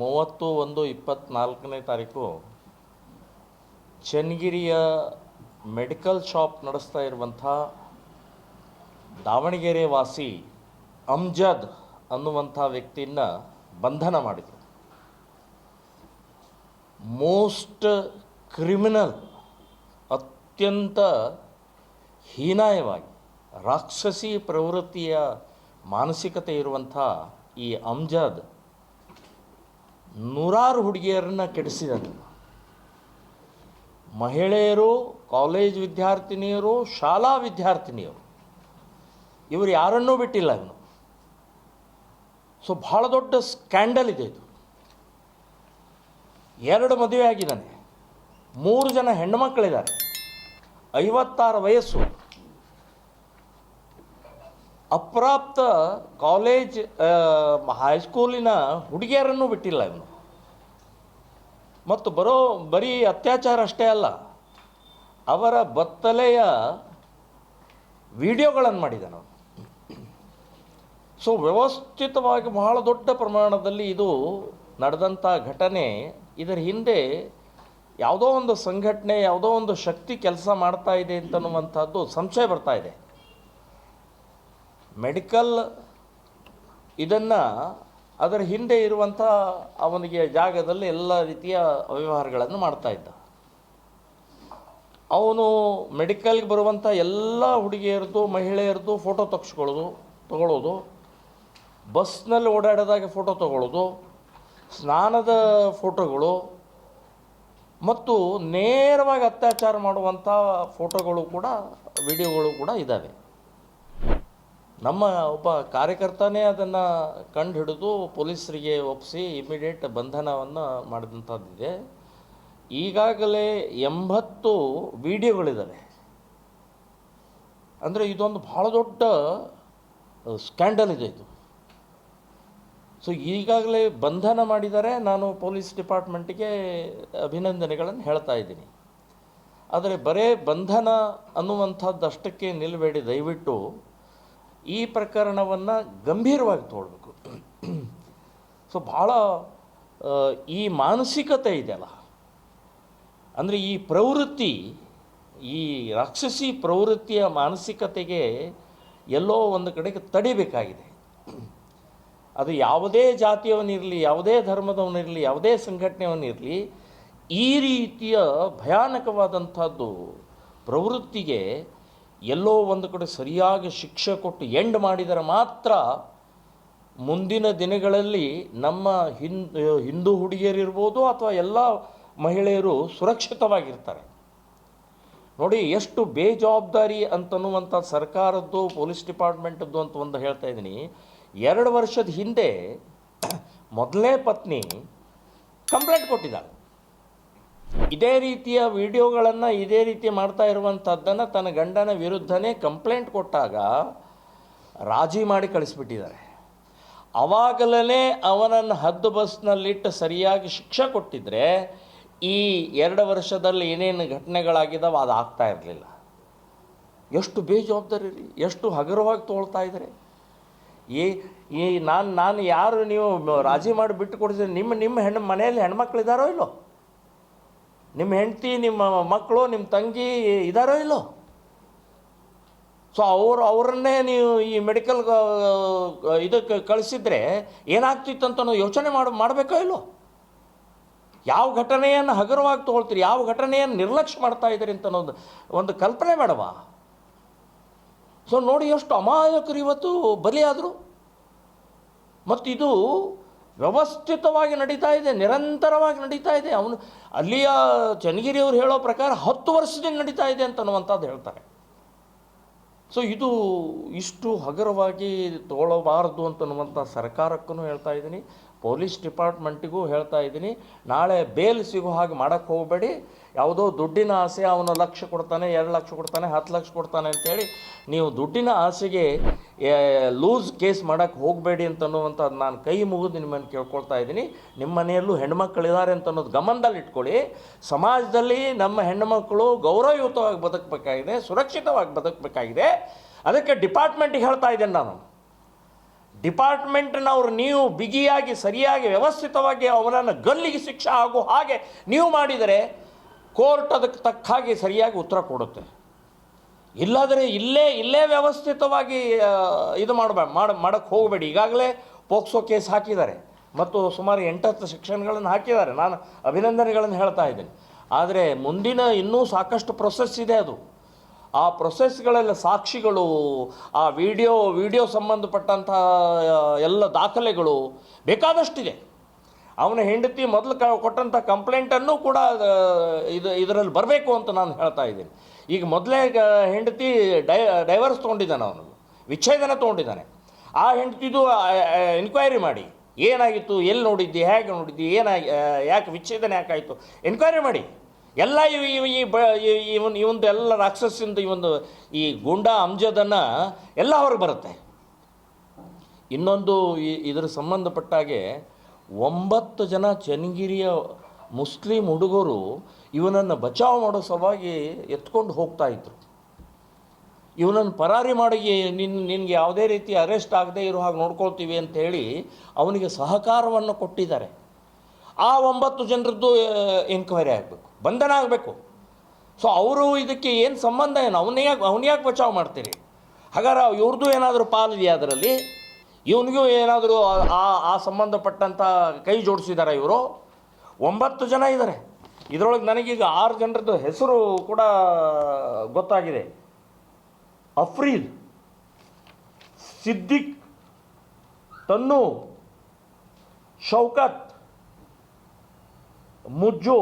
30/1/24ನೇ ತಾರೀಕು ಚನ್ನಗಿರಿಯ medical shop ನಡೆಸ್ತಾ ಇರುವಂಥ ದಾವಣಗೆರೆ ವಾಸಿ ಅಮ್ಜದ್ ಅನ್ನುವಂಥ ವ್ಯಕ್ತಿಯನ್ನು ಬಂಧನ ಮಾಡಿದರು. ಮೋಸ್ಟ್ ಕ್ರಿಮಿನಲ್, ಅತ್ಯಂತ ಹೀನಾಯವಾಗಿ ರಾಕ್ಷಸಿ ಪ್ರವೃತ್ತಿಯ ಮಾನಸಿಕತೆ ಇರುವಂಥ ಈ ಅಮ್ಜದ್ ನೂರಾರು ಹುಡುಗಿಯರನ್ನು ಕೆಡಿಸಿದ್ದಾನೆ. ಮಹಿಳೆಯರು, ಕಾಲೇಜ್ ವಿದ್ಯಾರ್ಥಿನಿಯರು, ಶಾಲಾ ವಿದ್ಯಾರ್ಥಿನಿಯರು, ಇವರು ಯಾರನ್ನೂ ಬಿಟ್ಟಿಲ್ಲ ಇವನು. ಸೊ ಭಾಳ ದೊಡ್ಡ ಸ್ಕ್ಯಾಂಡಲ್ ಇದೆ ಇದು. 2 ಮದುವೆ ಆಗಿದ್ದಾನೆ, 3 ಜನ ಹೆಣ್ಣುಮಕ್ಕಳಿದ್ದಾರೆ, 56 ವಯಸ್ಸು. ಅಪ್ರಾಪ್ತ ಕಾಲೇಜ್ ಹೈಸ್ಕೂಲಿನ ಹುಡುಗಿಯರನ್ನು ಬಿಟ್ಟಿಲ್ಲ ಇವನು. ಮತ್ತು ಬರೀ ಅತ್ಯಾಚಾರ ಅಷ್ಟೇ ಅಲ್ಲ, ಅವರ ಬತ್ತಲೆಯ ವಿಡಿಯೋಗಳನ್ನು ಮಾಡಿದ್ದಾನೆ ಅವನು. ಸೊ ವ್ಯವಸ್ಥಿತವಾಗಿ ಬಹಳ ದೊಡ್ಡ ಪ್ರಮಾಣದಲ್ಲಿ ಇದು ನಡೆದಂಥ ಘಟನೆ. ಇದರ ಹಿಂದೆ ಯಾವುದೋ ಒಂದು ಸಂಘಟನೆ, ಯಾವುದೋ ಒಂದು ಶಕ್ತಿ ಕೆಲಸ ಮಾಡ್ತಾ ಇದೆ ಅಂತನ್ನುವಂಥದ್ದು ಸಂಶಯ ಬರ್ತಾ ಇದೆ. ಮೆಡಿಕಲ್ ಇದನ್ನು ಅದರ ಹಿಂದೆ ಇರುವಂಥ ಅವನಿಗೆ ಜಾಗದಲ್ಲಿ ಎಲ್ಲ ರೀತಿಯ ವ್ಯವಹಾರಗಳನ್ನು ಮಾಡ್ತಾ ಇದ್ದ. ಅವನು ಮೆಡಿಕಲ್ಗೆ ಬರುವಂಥ ಎಲ್ಲ ಹುಡುಗಿಯರದು, ಮಹಿಳೆಯರದು ಫೋಟೋ ತಗೊಳ್ಳೋದು, ಬಸ್ನಲ್ಲಿ ಓಡಾಡಿದಾಗ ಫೋಟೋ ತಗೊಳ್ಳೋದು, ಸ್ನಾನದ ಫೋಟೋಗಳು ಮತ್ತು ನೇರವಾಗಿ ಅತ್ಯಾಚಾರ ಮಾಡುವಂಥ ಫೋಟೋಗಳು ಕೂಡ, ವಿಡಿಯೋಗಳು ಕೂಡ ಇದ್ದಾವೆ. ನಮ್ಮ ಒಬ್ಬ ಕಾರ್ಯಕರ್ತನೇ ಅದನ್ನು ಕಂಡು ಹಿಡಿದು ಪೊಲೀಸರಿಗೆ ಒಪ್ಪಿಸಿ ಇಮಿಡಿಯೇಟ್ ಬಂಧನವನ್ನು ಮಾಡಿದಂಥದ್ದಿದೆ. ಈಗಾಗಲೇ 80 ವಿಡಿಯೋಗಳಿದ್ದಾವೆ. ಅಂದರೆ ಇದೊಂದು ಭಾಳ ದೊಡ್ಡ ಸ್ಕ್ಯಾಂಡಲ್ ಇದೆ ಇದು. ಸೊ ಈಗಾಗಲೇ ಬಂಧನ ಮಾಡಿದ್ದಾರೆ. ನಾನು ಪೊಲೀಸ್ ಡಿಪಾರ್ಟ್ಮೆಂಟಿಗೆ ಅಭಿನಂದನೆಗಳನ್ನು ಹೇಳ್ತಾ ಇದ್ದೀನಿ. ಆದರೆ ಬರೇ ಬಂಧನ ಅನ್ನುವಂಥದ್ದು ಅಷ್ಟಕ್ಕೆ ನಿಲ್ಲಬೇಡಿ, ದಯವಿಟ್ಟು ಈ ಪ್ರಕರಣವನ್ನು ಗಂಭೀರವಾಗಿ ತಗೊಳ್ಬೇಕು. ಸೊ ಭಾಳ ಈ ಮಾನಸಿಕತೆ ಇದೆಯಲ್ಲ, ಅಂದರೆ ಈ ಪ್ರವೃತ್ತಿ, ಈ ರಾಕ್ಷಸಿ ಪ್ರವೃತ್ತಿಯ ಮಾನಸಿಕತೆಗೆ ಎಲ್ಲೋ ಒಂದು ಕಡೆಗೆ ತಡಿಬೇಕಾಗಿದೆ. ಅದು ಯಾವುದೇ ಜಾತಿಯವನಿರಲಿ, ಯಾವುದೇ ಧರ್ಮದವನಿರಲಿ, ಯಾವುದೇ ಸಂಘಟನೆಯವನಿರಲಿ, ಈ ರೀತಿಯ ಭಯಾನಕವಾದಂಥದ್ದು ಪ್ರವೃತ್ತಿಗೆ ಎಲ್ಲೋ ಒಂದು ಕಡೆ ಸರಿಯಾಗಿ ಶಿಕ್ಷೆ ಕೊಟ್ಟು ಎಂಡ್ ಮಾಡಿದರೆ ಮಾತ್ರ ಮುಂದಿನ ದಿನಗಳಲ್ಲಿ ನಮ್ಮ ಹಿಂದೂ ಹುಡುಗಿಯರಿರ್ಬೋದು ಅಥವಾ ಎಲ್ಲ ಮಹಿಳೆಯರು ಸುರಕ್ಷಿತವಾಗಿರ್ತಾರೆ. ನೋಡಿ ಎಷ್ಟು ಬೇಜವಾಬ್ದಾರಿ ಅಂತನ್ನುವಂಥ ಸರ್ಕಾರದ್ದು, ಪೊಲೀಸ್ ಡಿಪಾರ್ಟ್ಮೆಂಟದ್ದು ಅಂತ ಒಂದು ಹೇಳ್ತಾ ಇದ್ದೀನಿ. 2 ವರ್ಷದ ಹಿಂದೆ ಮೊದಲನೇ ಪತ್ನಿ ಕಂಪ್ಲೇಂಟ್ ಕೊಟ್ಟಿದ್ದಾಳೆ. ಇದೇ ರೀತಿಯ ವಿಡಿಯೋಗಳನ್ನು, ಇದೇ ರೀತಿ ಮಾಡ್ತಾ ಇರುವಂಥದ್ದನ್ನು ತನ್ನ ಗಂಡನ ವಿರುದ್ಧನೇ ಕಂಪ್ಲೇಂಟ್ ಕೊಟ್ಟಾಗ ರಾಜಿ ಮಾಡಿ ಕಳಿಸ್ಬಿಟ್ಟಿದ್ದಾರೆ. ಆವಾಗಲೇ ಅವನನ್ನು ಹದ್ದು ಬಸ್ನಲ್ಲಿಟ್ಟು ಸರಿಯಾಗಿ ಶಿಕ್ಷೆ ಕೊಟ್ಟಿದ್ದರೆ ಈ 2 ವರ್ಷದಲ್ಲಿ ಏನೇನು ಘಟನೆಗಳಾಗಿದ್ದಾವೆ ಅದು ಆಗ್ತಾ ಇರಲಿಲ್ಲ. ಎಷ್ಟು ಬೇಜವಾಬ್ದಾರಿ ರೀ, ಎಷ್ಟು ಹಗುರವಾಗಿ ತೊಗೊಳ್ತಾ ಇದ್ದಾರೆ. ನಾನು ಯಾರು ನೀವು ರಾಜಿ ಮಾಡಿ ಬಿಟ್ಟು ಕೊಡ್ತೀರಿ? ನಿಮ್ಮ ಮನೆಯಲ್ಲಿ ಹೆಣ್ಮಕ್ಳಿದ್ದಾರೋ ಇಲ್ಲೋ? ನಿಮ್ಮ ಹೆಂಡತಿ, ನಿಮ್ಮ ಮಕ್ಕಳು, ನಿಮ್ಮ ತಂಗಿ ಇದ್ದಾರೋ ಇಲ್ಲೋ? ಸೊ ಅವರನ್ನೇ ನೀವು ಈ ಮೆಡಿಕಲ್ ಇದಕ್ಕೆ ಕಳಿಸಿದ್ರೆ ಏನಾಗ್ತಿತ್ತು ಅಂತ ಯೋಚನೆ ಮಾಡಬೇಕೋ ಇಲ್ಲೋ? ಯಾವ ಘಟನೆಯನ್ನು ಹಗುರವಾಗಿ ತೊಗೊಳ್ತೀರಿ, ಯಾವ ಘಟನೆಯನ್ನು ನಿರ್ಲಕ್ಷ್ಯ ಮಾಡ್ತಾ ಇದ್ದೀರಿ ಅಂತ ಒಂದು ಕಲ್ಪನೆ ಬೇಡವಾ? ಸೊ ನೋಡಿ ಎಷ್ಟು ಅಮಾಯಕರು ಇವತ್ತು ಬಲಿಯಾದರು. ಮತ್ತು ಇದು ವ್ಯವಸ್ಥಿತವಾಗಿ ನಡೀತಾ ಇದೆ, ನಿರಂತರವಾಗಿ ನಡೀತಾ ಇದೆ. ಅಲ್ಲಿಯ ಚನ್ನಗಿರಿಯವರು ಹೇಳೋ ಪ್ರಕಾರ 10 ವರ್ಷದಿಂದ ನಡೀತಾ ಇದೆ ಅಂತನ್ನುವಂಥದ್ದು ಹೇಳ್ತಾರೆ. ಸೊ ಇದು ಇಷ್ಟು ಹಗುರವಾಗಿ ತಗೊಳ್ಳಬಾರದು ಅಂತನ್ನುವಂಥ ಸರ್ಕಾರಕ್ಕೂ ಹೇಳ್ತಾ ಇದ್ದೀನಿ, ಪೊಲೀಸ್ ಡಿಪಾರ್ಟ್ಮೆಂಟಿಗೂ ಹೇಳ್ತಾ ಇದ್ದೀನಿ. ನಾಳೆ ಬೇಲ್ ಸಿಗೋ ಹಾಗೆ ಮಾಡೋಕ್ಕೆ ಹೋಗಬೇಡಿ. ಯಾವುದೋ ದುಡ್ಡಿನ ಆಸೆ, ಅವನು 1 ಲಕ್ಷ ಕೊಡ್ತಾನೆ, 2 ಲಕ್ಷ ಕೊಡ್ತಾನೆ, 10 ಲಕ್ಷ ಕೊಡ್ತಾನೆ ಅಂತೇಳಿ ನೀವು ದುಡ್ಡಿನ ಆಸೆಗೆ ಲೂಸ್ ಕೇಸ್ ಮಾಡೋಕ್ಕೆ ಹೋಗಬೇಡಿ ಅಂತನ್ನುವಂಥದ್ದು ನಾನು ಕೈ ಮುಗಿದು ನಿಮ್ಮನ್ನು ಕೇಳ್ಕೊಳ್ತಾ ಇದ್ದೀನಿ. ನಿಮ್ಮ ಮನೆಯಲ್ಲೂ ಹೆಣ್ಮಕ್ಳಿದ್ದಾರೆ ಅಂತ ಅನ್ನೋದು ಗಮನದಲ್ಲಿ ಇಟ್ಕೊಳ್ಳಿ. ಸಮಾಜದಲ್ಲಿ ನಮ್ಮ ಹೆಣ್ಣುಮಕ್ಕಳು ಗೌರವಯುತವಾಗಿ ಬದುಕಬೇಕಾಗಿದೆ, ಸುರಕ್ಷಿತವಾಗಿ ಬದುಕಬೇಕಾಗಿದೆ. ಅದಕ್ಕೆ ಡಿಪಾರ್ಟ್ಮೆಂಟಿಗೆ ಹೇಳ್ತಾ ಇದ್ದೇನೆ ನಾನು, ಡಿಪಾರ್ಟ್ಮೆಂಟ್ನವ್ರು ನೀವು ಬಿಗಿಯಾಗಿ ಸರಿಯಾಗಿ ವ್ಯವಸ್ಥಿತವಾಗಿ ಅವನನ್ನು ಗಲ್ಲಿಗೆ ಶಿಕ್ಷೆ ಆಗೋ ಹಾಗೆ ನೀವು ಮಾಡಿದರೆ ಕೋರ್ಟ್ ಅದಕ್ಕೆ ತಕ್ಕ ಹಾಗೆ ಸರಿಯಾಗಿ ಉತ್ತರ ಕೊಡುತ್ತೆ. ಇಲ್ಲಾದರೆ ಇಲ್ಲೇ ವ್ಯವಸ್ಥಿತವಾಗಿ ಇದು ಮಾಡೋಕ್ಕೆ ಹೋಗಬೇಡಿ. ಈಗಾಗಲೇ ಪೋಕ್ಸೋ ಕೇಸ್ ಹಾಕಿದ್ದಾರೆ ಮತ್ತು ಸುಮಾರು 8-10 ಸೆಕ್ಷನ್ಗಳನ್ನು ಹಾಕಿದ್ದಾರೆ. ನಾನು ಅಭಿನಂದನೆಗಳನ್ನು ಹೇಳ್ತಾ ಇದ್ದೀನಿ. ಆದರೆ ಮುಂದಿನ ಇನ್ನೂ ಸಾಕಷ್ಟು ಪ್ರೊಸೆಸ್ ಇದೆ. ಅದು ಆ ಪ್ರೊಸೆಸ್ಗಳೆಲ್ಲ ಸಾಕ್ಷಿಗಳು, ಆ ವಿಡಿಯೋ ಸಂಬಂಧಪಟ್ಟಂಥ ಎಲ್ಲ ದಾಖಲೆಗಳು ಬೇಕಾದಷ್ಟಿದೆ. ಅವನ ಹೆಂಡತಿ ಮೊದಲು ಕೊಟ್ಟಂಥ ಕಂಪ್ಲೇಂಟನ್ನು ಕೂಡ ಇದರಲ್ಲಿ ಬರಬೇಕು ಅಂತ ನಾನು ಹೇಳ್ತಾ ಇದ್ದೀನಿ. ಈಗ ಮೊದಲೇ ಹೆಂಡತಿ ಡೈವರ್ಸ್ ತೊಗೊಂಡಿದ್ದಾನೆ, ಅವನು ವಿಚ್ಛೇದನ ತೊಗೊಂಡಿದ್ದಾನೆ. ಆ ಹೆಂಡತಿದು ಎನ್ಕ್ವೈರಿ ಮಾಡಿ ಏನಾಗಿತ್ತು, ಎಲ್ಲಿ ನೋಡಿದ್ದಿ, ಹೇಗೆ ನೋಡಿದ್ದಿ, ಯಾಕೆ ವಿಚ್ಛೇದನ ಯಾಕಾಯಿತು ಎನ್ಕ್ವೈರಿ ಮಾಡಿ. ಎಲ್ಲ ಇವಂದು ಎಲ್ಲ ರಾಕ್ಷಸಿಂದ ಈ ಗುಂಡಾ ಅಮ್ಜದನ್ನು ಎಲ್ಲ ಹೊರಗೆ ಬರುತ್ತೆ. ಇನ್ನೊಂದು ಇದರ ಸಂಬಂಧಪಟ್ಟಾಗೆ 9 ಜನ ಚನ್ನಗಿರಿಯ ಮುಸ್ಲಿಂ ಹುಡುಗರು ಇವನನ್ನು ಬಚಾವ್ ಮಾಡೋ ಸಲುವಾಗಿ ಎತ್ಕೊಂಡು ಹೋಗ್ತಾ ಇದ್ರು. ಇವನನ್ನು ಪರಾರಿ ಮಾಡಿ ನಿನಗೆ ಯಾವುದೇ ರೀತಿ ಅರೆಸ್ಟ್ ಆಗದೆ ಇರೋ ಹಾಗೆ ನೋಡ್ಕೊಳ್ತೀವಿ ಅಂತ ಹೇಳಿ ಅವನಿಗೆ ಸಹಕಾರವನ್ನು ಕೊಟ್ಟಿದ್ದಾರೆ. ಆ 9 ಜನರದ್ದು ಎನ್ಕ್ವೈರಿ ಆಗಬೇಕು, ಬಂಧನ ಆಗಬೇಕು. ಸೊ ಅವರು ಇದಕ್ಕೆ ಏನು ಸಂಬಂಧ, ಏನು ಅವನಿಯಾಕೆ ಬಚಾವ್ ಮಾಡ್ತೀರಿ? ಹಾಗಾದ್ರೆ ಇವ್ರದ್ದು ಏನಾದರೂ ಪಾಲಿದೆಯಾ ಅದರಲ್ಲಿ? ಇವನಿಗೂ ಏನಾದರೂ ಆ ಸಂಬಂಧಪಟ್ಟಂಥ ಕೈ ಜೋಡಿಸಿದ್ದಾರೆ ಇವರು? 9 ಜನ ಇದ್ದಾರೆ. ಇದರೊಳಗೆ ನನಗೀಗ 6 ಜನರದ್ದು ಹೆಸರು ಕೂಡ ಗೊತ್ತಾಗಿದೆ. ಅಫ್ರೀದ್, ಸಿದ್ದಿಕ್, ತನ್ನು, ಶೌಕತ್, ಮುಜ್ಜು,